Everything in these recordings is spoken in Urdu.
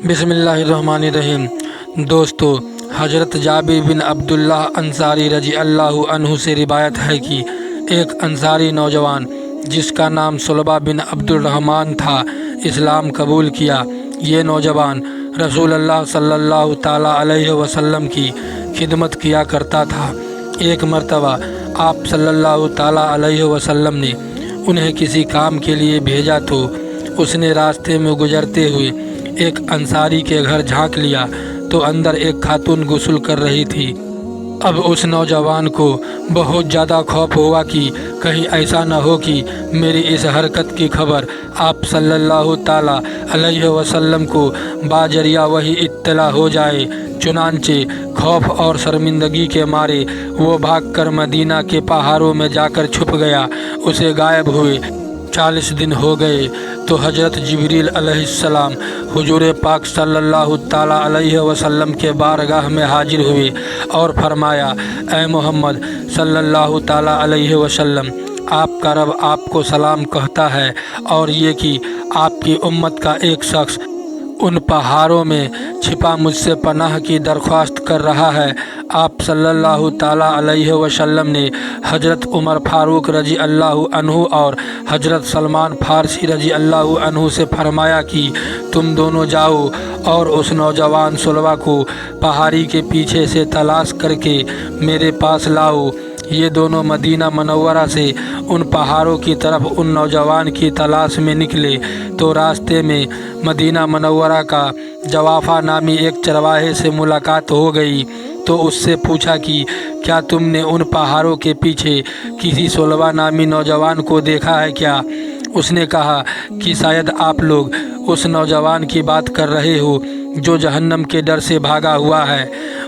بسم اللہ الرحمن الرحیم۔ دوستو، حضرت جابر بن عبداللہ انصاری رضی اللہ عنہ سے روایت ہے کہ ایک انصاری نوجوان جس کا نام صلبہ بن عبد الرحمن تھا اسلام قبول کیا۔ یہ نوجوان رسول اللہ صلی اللہ تعالیٰ علیہ وسلم کی خدمت کیا کرتا تھا۔ ایک مرتبہ آپ صلی اللہ تعالیٰ علیہ وسلم نے انہیں کسی کام کے لیے بھیجا تو اس نے راستے میں گزرتے ہوئے ایک انصاری کے گھر جھانک لیا تو اندر ایک خاتون غسل کر رہی تھی۔ اب اس نوجوان کو بہت زیادہ خوف ہوا کہ کہیں ایسا نہ ہو کہ میری اس حرکت کی خبر آپ صلی اللہ تعالیٰ علیہ وسلم کو باذریعہ وحی اطلاع ہو جائے۔ چنانچہ خوف اور شرمندگی کے مارے وہ بھاگ کر مدینہ کے پہاڑوں میں جا کر چھپ گیا۔ اسے غائب ہوئے 40 دن ہو گئے تو حضرت جبریل علیہ السلام حضور پاک صلی اللہ تعالیٰ علیہ وسلم کے بارگاہ میں حاضر ہوئے اور فرمایا، اے محمد صلی اللہ تعالیٰ علیہ وسلم، آپ کا رب آپ کو سلام کہتا ہے اور یہ کہ آپ کی امت کا ایک شخص ان پہاڑوں میں چھپا مجھ سے پناہ کی درخواست کر رہا ہے۔ آپ صلی اللہ تعالیٰ علیہ وسلم نے حضرت عمر فاروق رضی اللہ عنہ اور حضرت سلمان فارسی رضی اللہ عنہ سے فرمایا کہ تم دونوں جاؤ اور اس نوجوان صلبہ کو پہاڑی کے پیچھے سے تلاش کر کے میرے پاس لاؤ۔ یہ دونوں مدینہ منورہ سے ان پہاڑوں کی طرف ان نوجوان کی تلاش میں نکلے تو راستے میں مدینہ منورہ کا جوافہ نامی ایک چرواہے سے ملاقات ہو گئی تو اس سے پوچھا کہ کیا تم نے ان پہاڑوں کے پیچھے کسی صلبہ نامی نوجوان کو دیکھا ہے کیا؟ اس نے کہا کہ شاید آپ لوگ اس نوجوان کی بات کر رہے ہو جو جہنم کے ڈر سے بھاگا ہوا ہے۔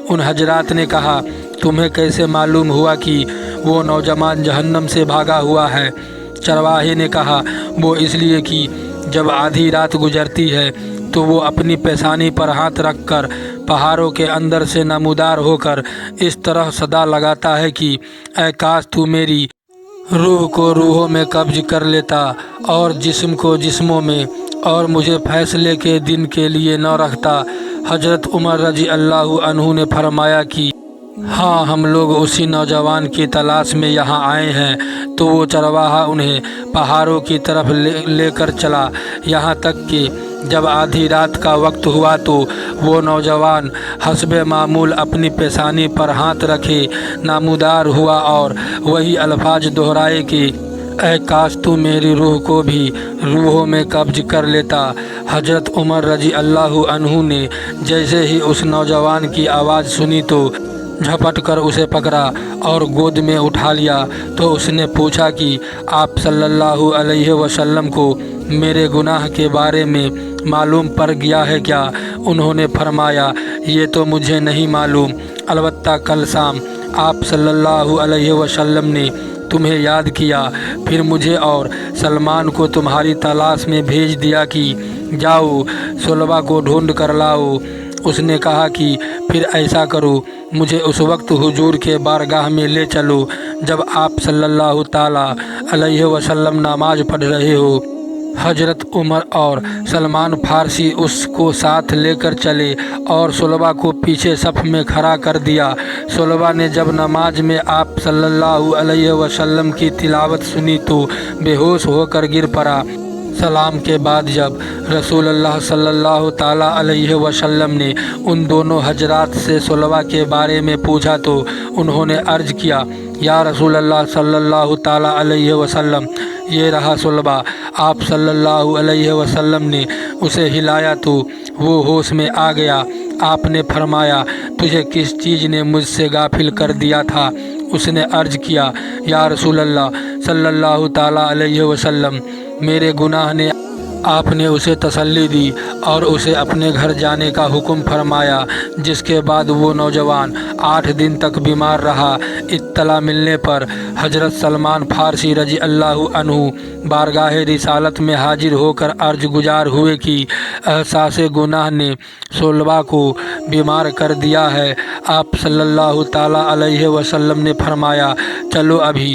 ان حضرات نے کہا، تمہیں کیسے معلوم ہوا کہ وہ نوجوان جہنم سے بھاگا ہوا ہے؟ چرواہے نے کہا، وہ اس لیے کہ جب آدھی رات گزرتی ہے تو وہ اپنی پیشانی پر ہاتھ رکھ کر پہاڑوں کے اندر سے نمودار ہو کر اس طرح صدا لگاتا ہے کہ اے کاش تو میری روح کو روحوں میں قبض کر لیتا اور جسم کو جسموں میں، اور مجھے فیصلے کے دن کے لیے نہ رکھتا۔ حضرت عمر رضی اللہ عنہ نے فرمایا کہ ہاں، ہم لوگ اسی نوجوان کی تلاش میں یہاں آئے ہیں۔ تو وہ چرواہا انہیں پہاڑوں کی طرف لے کر چلا، یہاں تک کہ جب آدھی رات کا وقت ہوا تو وہ نوجوان حسب معمول اپنی پیشانی پر ہاتھ رکھے نمودار ہوا اور وہی الفاظ دہرائے کہ اے کاش تو میری روح کو بھی روحوں میں قبض کر لیتا۔ حضرت عمر رضی اللہ عنہ نے جیسے ہی اس نوجوان کی آواز سنی تو جھپٹ کر اسے پکڑا اور گود میں اٹھا لیا تو اس نے پوچھا کہ آپ صلی اللہ علیہ وسلم کو میرے گناہ کے بارے میں معلوم پڑ گیا ہے کیا؟ انہوں نے فرمایا، یہ تو مجھے نہیں معلوم، البتہ کل شام آپ صلی اللہ علیہ وسلم نے تمہیں یاد کیا، پھر مجھے اور سلمان کو تمہاری تلاش میں بھیج دیا کہ جاؤ صلبہ کو ڈھونڈ کر لاؤ۔ اس نے کہا کہ پھر ایسا کرو، مجھے اس وقت حضور کے بارگاہ میں لے چلو جب آپ صلی اللہ تعالیٰ علیہ وسلم نماز پڑھ رہے ہو۔ حضرت عمر اور سلمان فارسی اس کو ساتھ لے کر چلے اور صلبہ کو پیچھے صف میں کھڑا کر دیا۔ صلبہ نے جب نماز میں آپ صلی اللہ علیہ وسلم کی تلاوت سنی تو بے ہوش ہو کر گر پڑا۔ سلام کے بعد جب رسول اللہ صلی اللہ تعالیٰ علیہ وسلم نے ان دونوں حضرات سے صلبہ کے بارے میں پوچھا تو انہوں نے عرض کیا، یا رسول اللہ صلی اللہ تعالیٰ علیہ وسلم، یہ رہا صلبہ۔ آپ صلی اللہ علیہ وسلم نے اسے ہلایا تو وہ ہوش میں آ گیا۔ آپ نے فرمایا، تجھے کس چیز نے مجھ سے غافل کر دیا تھا؟ اس نے عرض کیا، یا رسول اللہ صلی اللہ تعالیٰ علیہ وسلم، میرے گناہ نے۔ آپ نے اسے تسلی دی اور اسے اپنے گھر جانے کا حکم فرمایا، جس کے بعد وہ نوجوان 8 دن تک بیمار رہا۔ اطلاع ملنے پر حضرت سلمان فارسی رضی اللہ عنہ بارگاہ رسالت میں حاضر ہو کر عرض گزار ہوئے کہ احساس گناہ نے صلبہ کو بیمار کر دیا ہے۔ آپ صلی اللہ تعالیٰ علیہ وسلم نے فرمایا، چلو ابھی